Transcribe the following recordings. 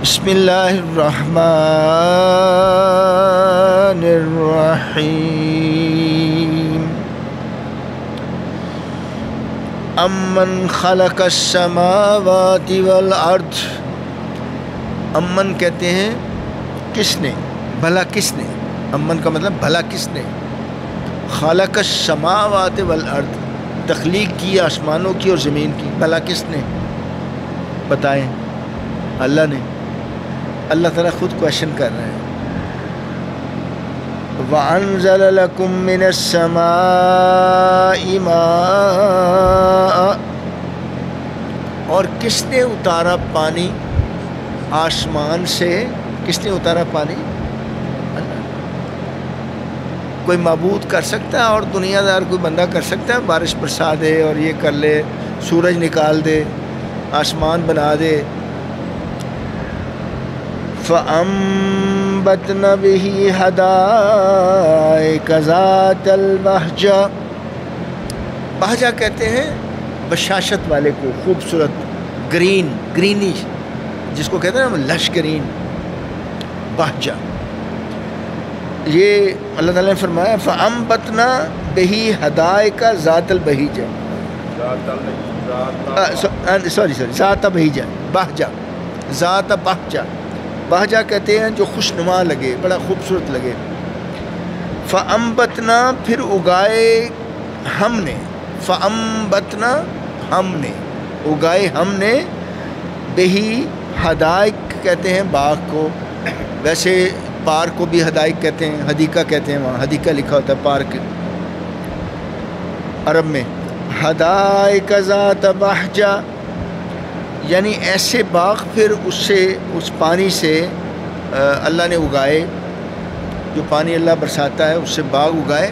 بسم اللہ الرحمن الرحیم امن خلق السماوات والارض. امن کہتے ہیں کس نے، بھلا کس نے. امن کا مطلب بھلا کس نے. خلق السماوات والارض، تخلیق کی آسمانوں کی اور زمین کی. بھلا کس نے، بتائیں. اللہ نے. اللہ تعالیٰ خود کویشچن کر رہے ہیں. وَأَنزَلَ لَكُم مِّنَ السَّمَاءِ مَاءً، اور کس نے اتارا پانی آسمان سے. کس نے اتارا پانی؟ اللہ. کوئی معبود کر سکتا ہے اور دنیا دار کوئی بندہ کر سکتا ہے بارش برسا دے اور یہ کر لے، سورج نکال دے، آسمان بنا دے. فَأَنبَتْنَا بِهِ حَدَائِقَ ذَاتَ الْبَهْجَةِ. بہجہ کہتے ہیں بشاشت والے کو، خوبصورت، گرین، گرینش، جس کو کہتے ہیں نا لش گرین، بہجہ. یہ اللہ تعالیٰ نے فرمایا فَأَنبَتْنَا بِهِ حَدَائِقَ ذَاتَ الْبَهِجَةِ. ذات بہجہ، بہجہ، ذات بہجہ. بہجہ کہتے ہیں جو خوشنما لگے، بڑا خوبصورت لگے. فَأَنبَتْنَا، پھر اگائے ہم نے. فَأَنبَتْنَا، ہم نے اگائے، ہم نے. بہی، حدائق کہتے ہیں باغ کو. ویسے پارک کو بھی حدائق کہتے ہیں، حدیقہ کہتے ہیں. وہاں حدیقہ لکھا ہوتا ہے پارک عرب میں. حدائق ذات بہجہ، یعنی ایسے باغ پھر اس پانی سے اللہ نے اگائے. جو پانی اللہ برساتا ہے اس سے باغ اگائے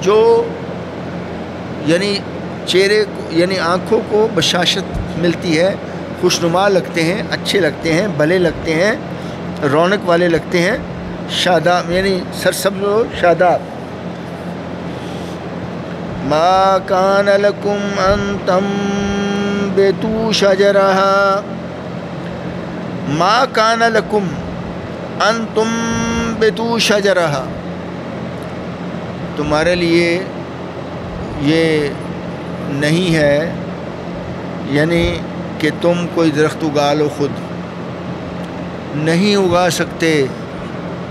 جو یعنی چہرے کو، یعنی آنکھوں کو بشاشت ملتی ہے، خوشنما لگتے ہیں، اچھے لگتے ہیں، بھلے لگتے ہیں، رونق والے لگتے ہیں. شاداب یعنی سرسبز و شاداب. ما کان لکم ان تنبتوا شجرہا. ما کان لکم ان تنبتوا شجرہا، تمہارے لیے یہ نہیں ہے یعنی کہ تم کوئی درخت اگا لو. خود نہیں اگا سکتے.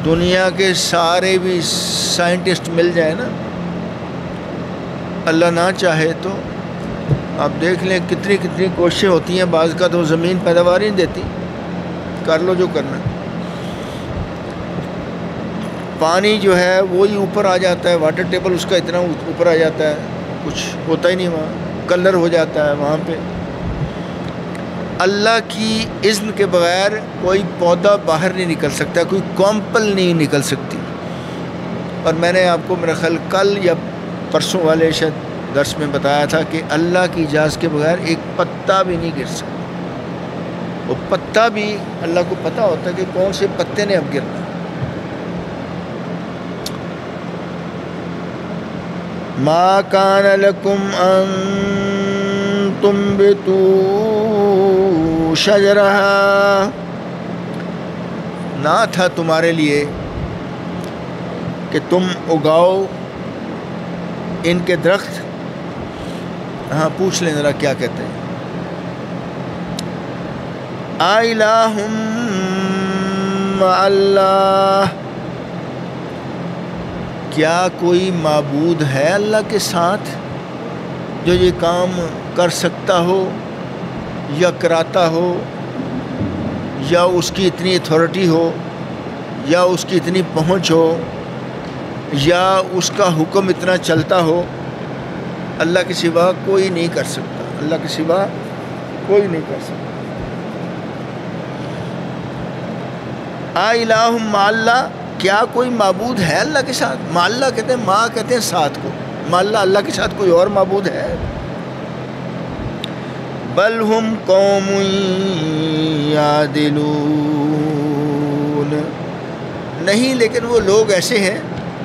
دنیا کے سارے بھی سائنٹسٹ مل جائیں نا، اللہ نہ چاہے تو. آپ دیکھ لیں کتنی کتنی کوششیں ہوتی ہیں، بعض کا تو زمین پیداوار ہی نہیں دیتی. کر لو جو کرنا. پانی جو ہے وہی اوپر آ جاتا ہے، واٹر ٹیبل اس کا اتنا اوپر آ جاتا ہے، کچھ ہوتا ہی نہیں وہاں، کلر ہو جاتا ہے وہاں پہ. اللہ کی اذن کے بغیر کوئی پودا باہر نہیں نکل سکتا، کوئی کومپل نہیں نکل سکتی. اور میں نے آپ کو میرا خیال کل یا پرسوں والے شاید درس میں بتایا تھا کہ اللہ کی اجازت کے بغیر ایک پتا بھی نہیں گر سکتا. وہ پتا بھی اللہ کو پتہ ہوتا ہے کہ کون سے پتے نے اب گرنا. ما کان لکم ان تنبتوا شجرہا، نہ تھا تمہارے لیے کہ تم اگاؤ ان کے درخت. ہاں پوچھ لیں ذرا کیا کہتے ہیں. الہ مع اللہ، کیا کوئی معبود ہے اللہ کے ساتھ جو یہ کام کر سکتا ہو یا کراتا ہو، یا اس کی اتنی اتھارٹی ہو، یا اس کی اتنی پہنچ ہو، یا اس کا حکم اتنا چلتا ہو. اللہ کے سوا کوئی نہیں کر سکتا. اللہ کے سوا کوئی نہیں کر سکتا. الہ مع اللہ، کیا کوئی معبود ہے اللہ کے ساتھ. مع اللہ کہتے ہیں، ماں کہتے ہیں ساتھ کو. مع اللہ کے ساتھ کوئی اور معبود ہے؟ بل ہم قوم یعدلون، نہیں لیکن وہ لوگ ایسے ہیں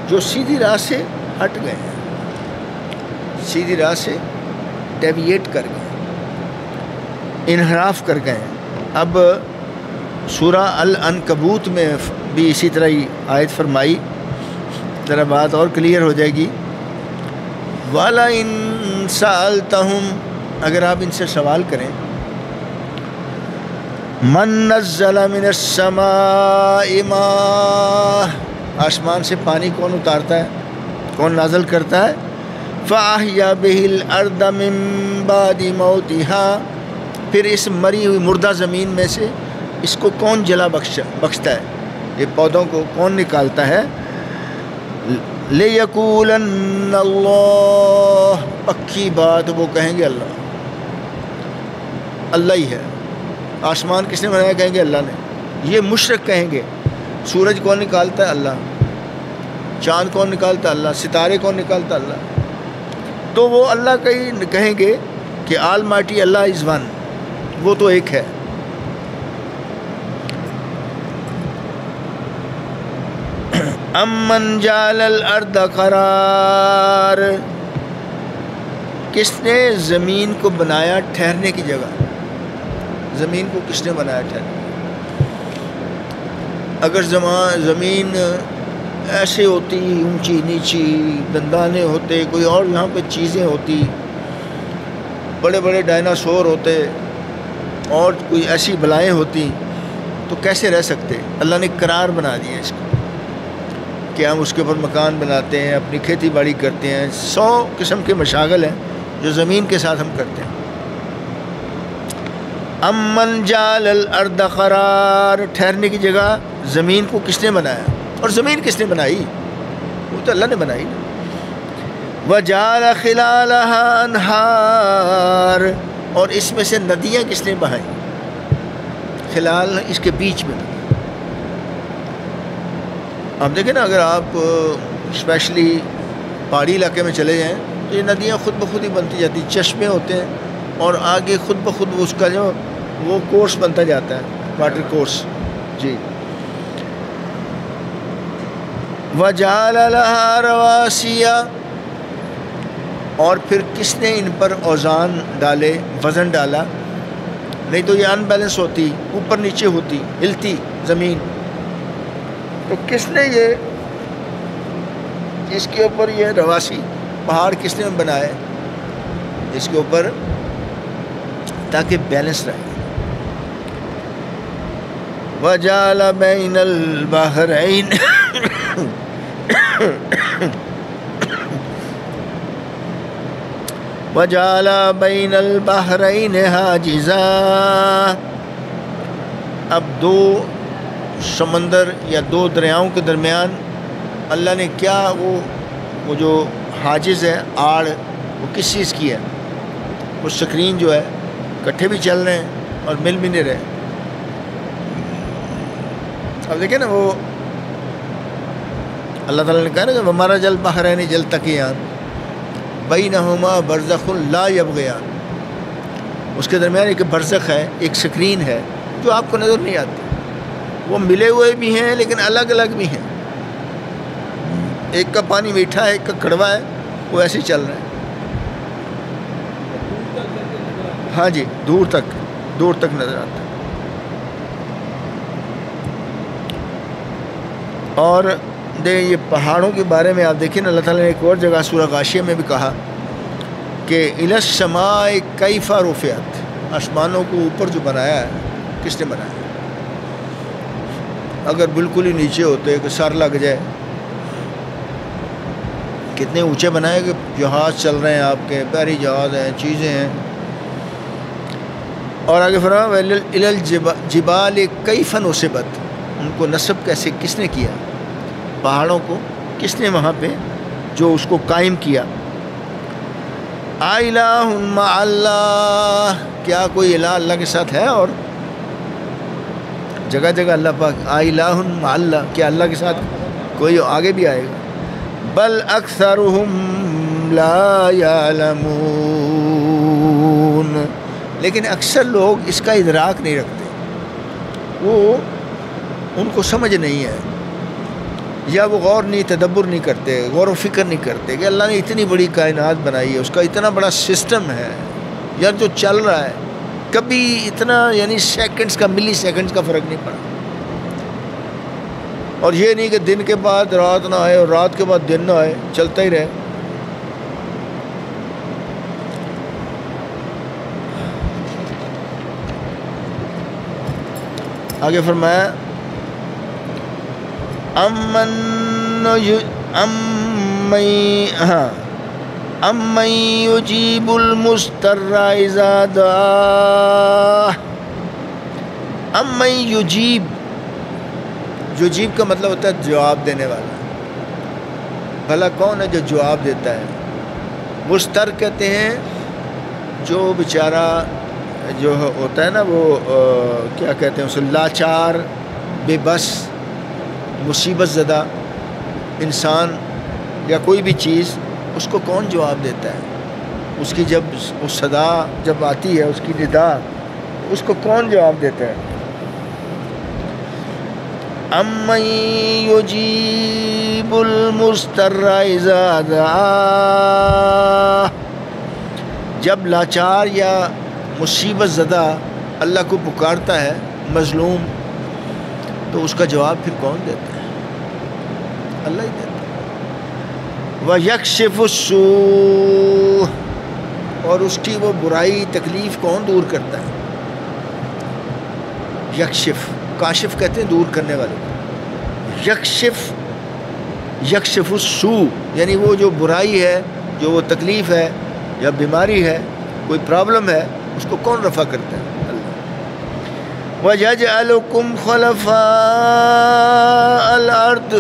جو سیدھی راہ سے ہٹ گئے ہیں، سیدھی راہ سے ڈیویٹ کر گئے، انحراف کر گئے. اب سورہ العنکبوت میں بھی اسی طرح ہی آیت فرمائی، ذرا بات اور کلیئر ہو جائے گی۔ وَلَئِن سَأَلْتَهُمْ، اگر آپ ان سے سوال کریں، مَن نَزَّلَ مِنَ السَّمَاءِ مَاءً، آسمان سے پانی کون اتارتا ہے، کون نازل کرتا ہے؟ فَأَحْيَا بِهِ الْأَرْضَ مِن بَعْدِ مَوْتِهَا، پھر اس مری ہوئی مردہ زمین میں سے اس کو کون جلا بخشتا ہے، یہ پودوں کو کون نکالتا ہے؟ لِيَقُولَنَّ اللَّهُ، پکی بات وہ کہیں گے اللہ، اللہ ہی ہے۔ آسمان کس نے بنایا؟ کہیں گے اللہ نے۔ یہ مشرک کہیں گے سورج کون نکالتا ہے؟ اللہ۔ چاند کون نکالتا ہے؟ اللہ۔ ستارے کون نکالتا ہے؟ اللہ۔ تو وہ اللہ کا ہی کہیں گے کہ آل مائٹی اللہ از ون، وہ تو ایک ہے۔ امن جعل الارض قرار، کس نے زمین کو بنایا ٹھہرنے کی جگہ؟ زمین کو کس نے بنایا ٹھہرنے؟ اگر زمین ایسے ہوتی اونچی نیچی، دندانے ہوتے، کوئی اور یہاں پہ چیزیں ہوتی، بڑے بڑے ڈائناسور ہوتے اور کوئی ایسی بلائیں ہوتی، تو کیسے رہ سکتے؟ اللہ نے قرار بنا دیا اس کو کہ ہم اس کے اوپر مکان بناتے ہیں، اپنی کھیتی باڑی کرتے ہیں، 100 قسم کے مشاغل ہیں جو زمین کے ساتھ ہم کرتے ہیں۔ امن جعل الارض قرار، ٹھہرنے کی جگہ زمین کو کس نے بنایا؟ اور زمین کس نے بنائی؟ وہ تو اللہ نے بنائی نا۔ وجعل خلالها انہار، اور اس میں سے ندیاں کس نے بہائیں؟ خلال اس کے بیچ میں۔ آپ دیکھیں نا، اگر آپ اسپیشلی پہاڑی علاقے میں چلے جائیں تو یہ ندیاں خود بخود ہی بنتی جاتی، چشمے ہوتے ہیں اور آگے خود بخود اس کا جو وہ کورس بنتا جاتا ہے، واٹر کورس۔ جی۔ وَجَعَلَ لَهَا رَوَاسِيَ، اور پھر کس نے ان پر اوزان ڈالے، وزن ڈالا؟ نہیں تو یہ ان بیلنس ہوتی، اوپر نیچے ہوتی، ہلتی زمین۔ تو کس نے یہ اس کے اوپر یہ رواسی پہاڑ کس نے بنائے اس کے اوپر، تاکہ بیلنس رہے؟ وَجَعَلَ بَيْنَ الْبَحْرَيْنِ وَجَعَلَ بَيْنَ الْبَحْرَيْنِ حَاجِزًا، اب دو سمندر یا دو دریاؤں کے درمیان اللہ نے کیا وہ جو حاجز ہے، آڑ، وہ کس چیز کی ہے؟ وہ سکرین جو ہے، کٹھے بھی چل رہے ہیں اور مل بھی نہیں رہے۔ اب دیکھیں نا، وہ اللہ تعالیٰ نے کہا نا کہ وَمَرَجَ الْبَحْرَيْنِ يَلْتَقِيَانِ بَيْنَهُمَا بَرْزَخٌ لَا يَبْغِيَانِ، اس کے درمیان ایک برزخ ہے، ایک سکرین ہے جو آپ کو نظر نہیں آتی۔ وہ ملے ہوئے بھی ہیں لیکن الگ الگ بھی ہیں، ایک کا پانی میٹھا ہے، ایک کا کڑوا ہے، وہ ایسے ہی چل رہے ہیں۔ ہاں جی، دور تک نظر آتا ہے۔ اور یہ پہاڑوں کے بارے میں آپ دیکھیں نا، اللہ تعالیٰ نے ایک اور جگہ سورہ غاشیہ میں بھی کہا کہ إِلَى السَّمَاءِ كَيْفَ رُفِعَتْ، آسمانوں کو اوپر جو بنایا ہے کس نے بنایا؟ اگر بالکل ہی نیچے ہوتے کہ سر لگ جائے، کتنے اونچے بنائے کہ جہاز چل رہے ہیں آپ کے، بحری جہاز ہیں، چیزیں ہیں۔ اور آگے فرمایا إِلَى الْجِبَالِ كَيْفَ نُصِبَتْ، ان کو نصب کیسے، کس نے کیا؟ پہاڑوں کو کس نے وہاں پہ جو اس کو قائم کیا؟ آلہ مع اللہ، کیا کوئی الہ اللہ کے ساتھ ہے؟ اور جگہ جگہ اللہ پاک الہ مع اللہ، کیا اللہ کے ساتھ کوئی آگے بھی آئے گا؟ بل اکثرهم لا يعلمون، لیکن اکثر لوگ اس کا ادراک نہیں رکھتے، وہ ان کو سمجھ نہیں ہے، یا وہ غور نہیں، تدبر نہیں کرتے، غور و فکر نہیں کرتے کہ اللہ نے اتنی بڑی کائنات بنائی ہے، اس کا اتنا بڑا سسٹم ہے، یار جو چل رہا ہے کبھی اتنا یعنی سیکنڈز کا ملی سیکنڈز کا فرق نہیں پڑا. اور یہ نہیں کہ دن کے بعد رات نہ آئے اور رات کے بعد دن نہ آئے، چلتا ہی رہے. آگے فرمایا امن یجیب المضطر اذا دعاہ. امن یجیب، یجیب کا مطلب ہوتا ہے جواب دینے والا. بھلا کون ہے جو جواب دیتا ہے؟ مضطر کہتے ہیں جو بیچارہ جو ہوتا ہے نا وہ کیا کہتے ہیں اسے، لاچار، بے بس، مصیبت زدہ انسان یا کوئی بھی چیز، اس کو کون جواب دیتا ہے؟ اس کی جب وہ صدا جب آتی ہے، اس کی ندا، اس کو کون جواب دیتا ہے؟ امن یجیب المضطر اذا دعاہ. جب لاچار یا مصیبت زدہ اللہ کو پکارتا ہے مظلوم، تو اس کا جواب پھر کون دیتا ہے؟ اللہ ہی دیتا ہے. وَيَكْشِفُ السُّوءَ، اور اس کی وہ برائی تکلیف کون دور کرتا ہے؟ یکشف، کاشف کہتے ہیں دور کرنے والے. یکشف السوء یعنی وہ جو برائی ہے، جو وہ تکلیف ہے یا بیماری ہے، کوئی پرابلم ہے، اس کو کون رفع کرتا ہے؟ اللہ. وَيَجْعَلُكُمْ خُلَفَاءَ الْأَرْضِ،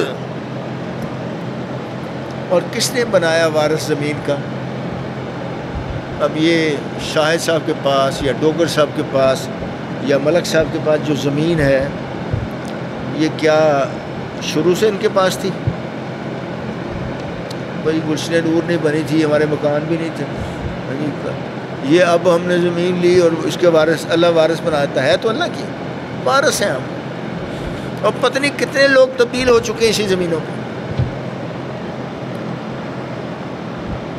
اور کس نے بنایا وارث زمین کا؟ اب یہ شاہد صاحب کے پاس یا ڈوگر صاحب کے پاس یا ملک صاحب کے پاس جو زمین ہے، یہ کیا شروع سے ان کے پاس تھی؟ بھائی گلشن نور نہیں بنی تھی، ہمارے مکان بھی نہیں تھے. یہ اب ہم نے زمین لی اور اس کے وارث اللہ وارث بناتا ہے، تو اللہ کی وارث ہیں ہم. اور پتہ نہیں کتنے لوگ تبدیل ہو چکے ہیں اسی زمینوں پہ.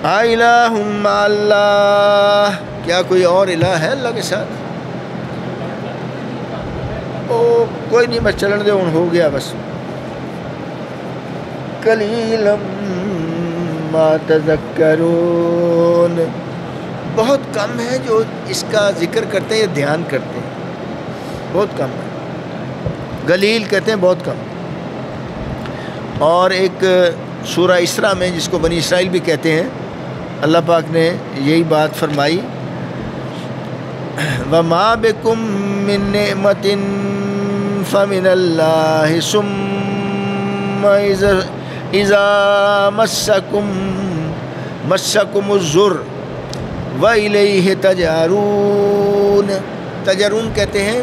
الہ مع اللہ، کیا کوئی اور الہ ہے اللہ کے ساتھ؟ او کوئی نہیں، بس چلن دے، ہو گیا بس. قلیلا ما تذکرون، بہت کم ہے جو اس کا ذکر کرتے ہیں یا دھیان کرتے ہیں، بہت کم ہے. گلیل کہتے ہیں بہت کم. اور ایک سورہ اسراء میں جس کو بنی اسرائیل بھی کہتے ہیں، اللہ پاک نے یہی بات فرمائی، وَمَا بِكُم مِّن نِعْمَةٍ فَمِنَ اللَّهِ ثُمَّ إِذَا مَسَّكُمُ الضُّرُّ وَإِلَيْهِ تَجْأَرُونَ. تجرون کہتے ہیں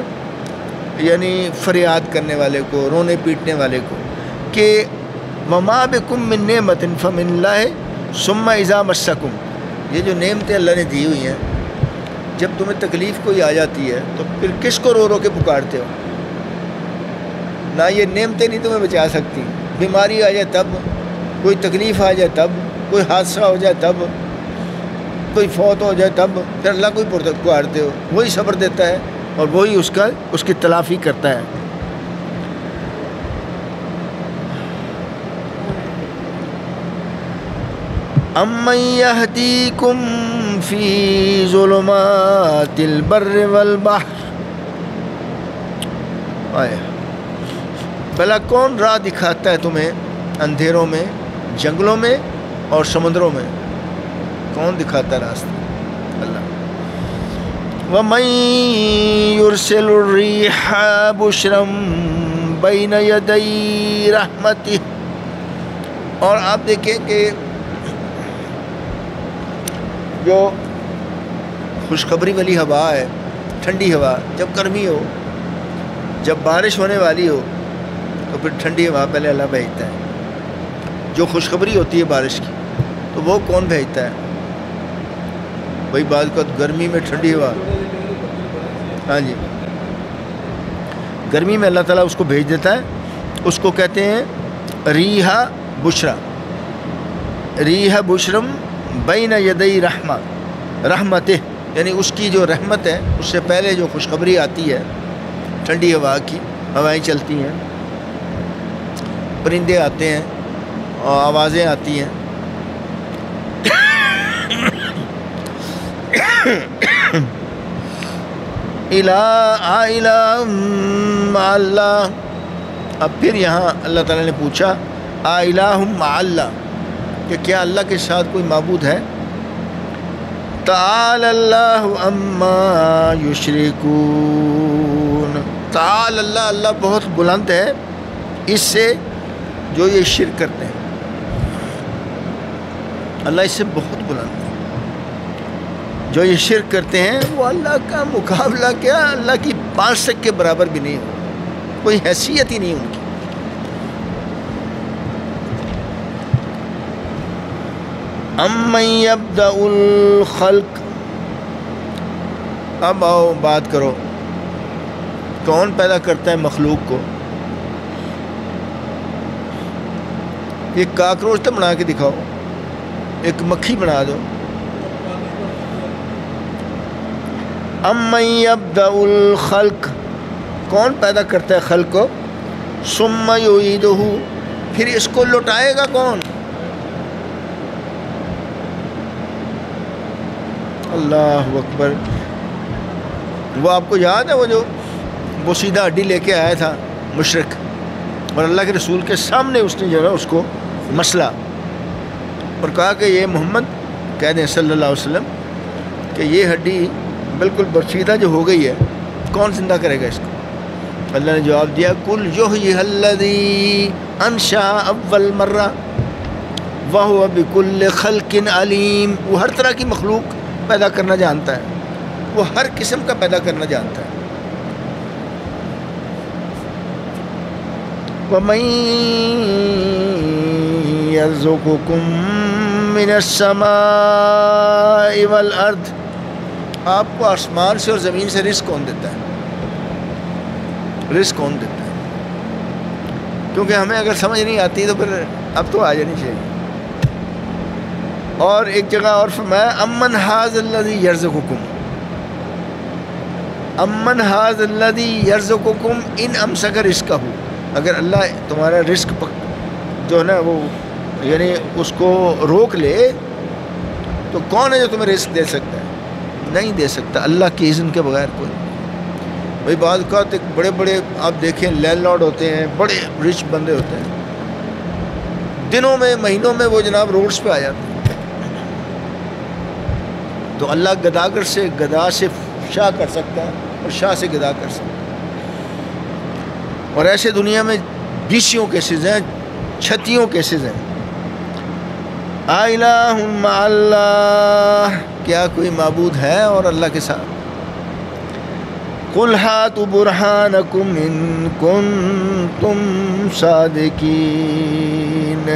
یعنی فریاد کرنے والے کو، رونے پیٹنے والے کو، کہ وَمَا بِكُم مِّن نِعْمَةٍ فَمِنَ اللَّهِ ثُمَّ إِذَا مَسَّكُم. یہ جو نعمتیں اللہ نے دی ہوئی ہیں، جب تمہیں تکلیف کوئی آ جاتی ہے تو پھر کس کو رو رو کے پکارتے ہو؟ نہ یہ نعمتیں نہیں تمہیں بچا سکتی. بیماری آ جائے تب، کوئی تکلیف آ جائے تب، کوئی حادثہ ہو جائے تب، کوئی فوت ہو جائے تب، پھر اللہ کو ہی پکارتے ہو. وہی صبر دیتا ہے اور وہی اس کی تلافی کرتا ہے. امن یہدیکم فی ظلمات البر والبحر. بھلا کون راہ دکھاتا ہے تمہیں اندھیروں میں، جنگلوں میں اور سمندروں میں؟ کون دکھاتا ہے راستہ؟ اللہ. وَمَن يُرْسِلُ الرِّيحَ بُشْرًا بَيْنَ يَدَيْ رَحْمَتِهِ. اور آپ دیکھیں کہ جو خوشخبری والی ہوا ہے، ٹھنڈی ہوا، جب گرمی ہو، جب بارش ہونے والی ہو، تو پھر ٹھنڈی ہوا پہلے اللہ بھیجتا ہے. جو خوشخبری ہوتی ہے بارش کی، تو وہ کون بھیجتا ہے؟ بھائی بعض کا گرمی میں ٹھنڈی ہوا، ہاں جی، گرمی میں اللہ تعالیٰ اس کو بھیج دیتا ہے. اس کو کہتے ہیں ریحا بشرا. ریحا بشرم بین یدی رحمت. یعنی اس کی جو رحمت ہے اس سے پہلے جو خوشخبری آتی ہے ٹھنڈی ہوا کی، ہوائیں چلتی ہیں، پرندے آتے ہیں اور آوازیں آتی ہیں، الہ مع اللہ. اب پھر یہاں اللہ تعالیٰ نے پوچھا الہ مع اللہ، کہ کیا اللہ کے ساتھ کوئی معبود ہے؟ تعالی اللہ عما یشرکون. تعالی اللہ، اللہ بہت بلند ہے اس سے جو یہ شرک کرتے ہیں. اللہ اس سے بہت بلند ہے. جو یہ شرک کرتے ہیں وہ اللہ کا مقابلہ کیا، اللہ کی 5 تک کے برابر بھی نہیں، کوئی حیثیت ہی نہیں ان کی. امن یبدأ الخلق. اب آؤ بات کرو، کون پیدا کرتا ہے مخلوق کو؟ ایک کاکروچ تو بنا کے دکھاؤ، ایک مکھی بنا دو. امن یبدأ الخلق، کون پیدا کرتا ہے خلق کو؟ ثم یعیدہ، پھر اس کو لوٹائے گا کون؟ اللہ اکبر. وہ آپ کو یاد ہے وہ سیدھا ہڈی لے کے آیا تھا مشرک، اور اللہ کے رسول کے سامنے اس نے جو ہے اس کو مسلا اور کہا کہ یہ محمد کہہ دیں صلی اللہ علیہ وسلم کہ یہ ہڈی بالکل برچیدہ جو ہو گئی ہے، کون زندہ کرے گا اس کو؟ اللہ نے جواب دیا قل یحییھا الذی انشأ اول مرہ وہو بکل خلق علیم. وہ ہر طرح کی مخلوق پیدا کرنا جانتا ہے، وہ ہر قسم کا پیدا کرنا جانتا ہے. وَمَن يَرْزُقُكُم مِّنَ السَّمَاءِ وَالْأَرْضِ. آپ کو آسمان سے اور زمین سے رزق کون دیتا ہے؟ رزق کون دیتا ہے؟ کیونکہ ہمیں اگر سمجھ نہیں آتی تو پھر اب تو آ جانی چاہیے. اور ایک جگہ اور فرمایا امن ھذا الذی یرزقکم، امن ھذا الذی یرزقکم ان امسک رزقہ. اگر اللہ تمہارا رزق جو ہے نا وہ یعنی اس کو روک لے تو کون ہے جو تمہیں رزق دے سکتا ہے؟ نہیں دے سکتا اللہ کی اذن کے بغیر کوئی. بھائی بعض اوقات ایک بڑے بڑے آپ دیکھیں لینڈ لارڈ ہوتے ہیں، بڑے رچ بندے ہوتے ہیں، دنوں میں مہینوں میں وہ جناب روڈز پہ آ جاتے ہیں. تو اللہ گداگر سے گدا سے شاہ کر سکتا ہے اور شاہ سے گدا کر سکتا ہے. اور ایسے دنیا میں 20 کیسز ہیں، 36 کیسز ہیں. الہ مع اللہ، کیا کوئی معبود ہے اور اللہ کے ساتھ؟ قل ہاتوا برہانکم ان کنتم صادقین.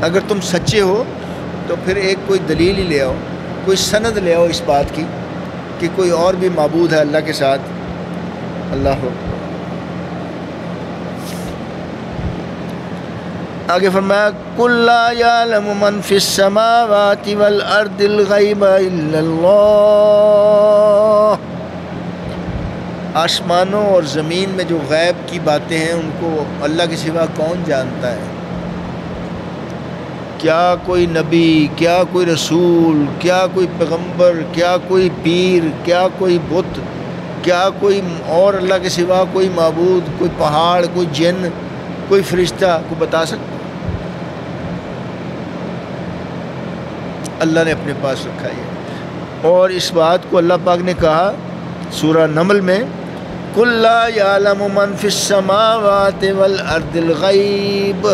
اگر تم سچے ہو تو پھر ایک کوئی دلیل ہی لے آؤ، کوئی سند لے آؤ اس بات کی کہ کوئی اور بھی معبود ہے اللہ کے ساتھ. اللہ ہو. آگے فرمایا قل لا یعلم من فی السماوات والارض الغیب الا اللہ. آسمانوں اور زمین میں جو غیب کی باتیں ہیں ان کو اللہ کے سوا کون جانتا ہے؟ کیا کوئی نبی، کیا کوئی رسول، کیا کوئی پیغمبر، کیا کوئی پیر، کیا کوئی بت، کیا کوئی اور اللہ کے سوا کوئی معبود، کوئی پہاڑ، کوئی جن، کوئی فرشتہ کو بتا سکتا؟ اللہ نے اپنے پاس رکھا ہے. اور اس بات کو اللہ پاک نے کہا سورہ نمل میں قل لا یعلم من فی السماوات والارض الغیب.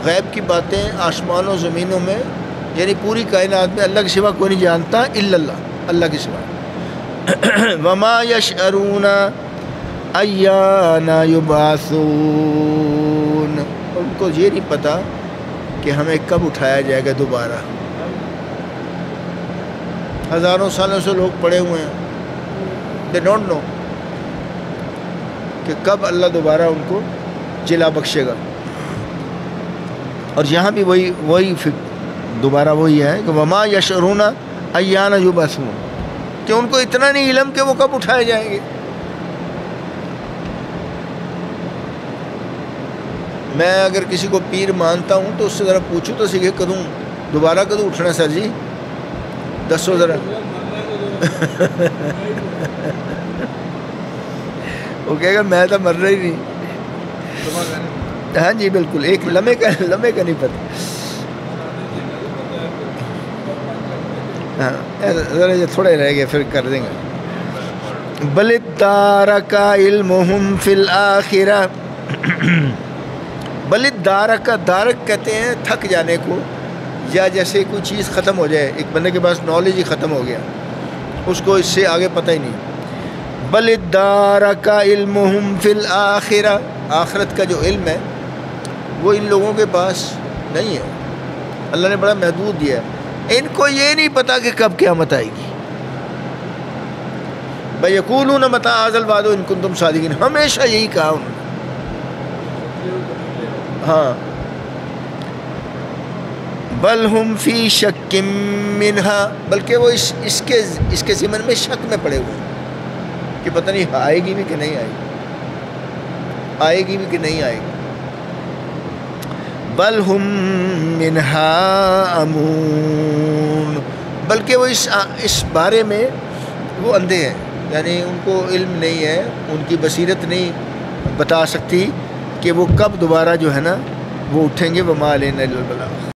غیب کی باتیں آسمانوں زمینوں میں یعنی پوری کائنات میں اللہ کے سوا کوئی نہیں جانتا الا اللہ، اللہ کے سوا. وما یشعرون ایان یبعثون. ان کو یہ نہیں پتہ کہ ہمیں کب اٹھایا جائے گا دوبارہ. ہزاروں سالوں سے لوگ پڑے ہوئے ہیں، دے ڈونٹ نو کہ کب اللہ دوبارہ ان کو جلا بخشے گا. اور یہاں بھی وہی دوبارہ وہی ہے کہ وما یشعرون ایان یبعثون. کہ ان کو اتنا نہیں علم کہ وہ کب اٹھائے جائیں گے. میں اگر کسی کو پیر مانتا ہوں تو اس سے ذرا پوچھوں تو سیکھے کدوں دوبارہ کدوں اٹھنا سر جی دسو ذرا. وہ کہے گا میں تو مر رہا ہی نہیں. ہاں جی بالکل ایک لمحے کا نہیں پتہ. ہاں ذرا یہ تھوڑے رہ گئے پھر کر دیں گے. بل ادارک علمہم فی الآخرہ. بل ادارک، دارک کہتے ہیں تھک جانے کو، یا جیسے کوئی چیز ختم ہو جائے، ایک بندے کے پاس نالج ہی ختم ہو گیا، اس کو اس سے آگے پتہ ہی نہیں. بل ادارک علمہم فی الآخرہ، آخرت کا جو علم ہے وہ ان لوگوں کے پاس نہیں ہے. اللہ نے بڑا محدود دیا ہے. ان کو یہ نہیں پتا کہ کب قیامت آئے گی. بَيَقُولُونَ مَتَىٰ هَٰذَا الْوَعْدُ إِن كُنتُمْ صَادِقِينَ، ہمیشہ یہی کہا انہوں نے. ہاں بل ہم فی شک منہا، بلکہ وہ اس کے ضمن میں شک میں پڑے ہوئے ہیں کہ پتہ نہیں آئے گی بھی کہ نہیں آئے گی، آئے گی بھی کہ نہیں آئے گی. بل ہم منہا امون، بلکہ وہ اس بارے میں وہ اندھے ہیں، یعنی ان کو علم نہیں ہے، ان کی بصیرت نہیں بتا سکتی کہ وہ کب دوبارہ جو ہے نا وہ اٹھیں گے. وما علینا الا البلاغ.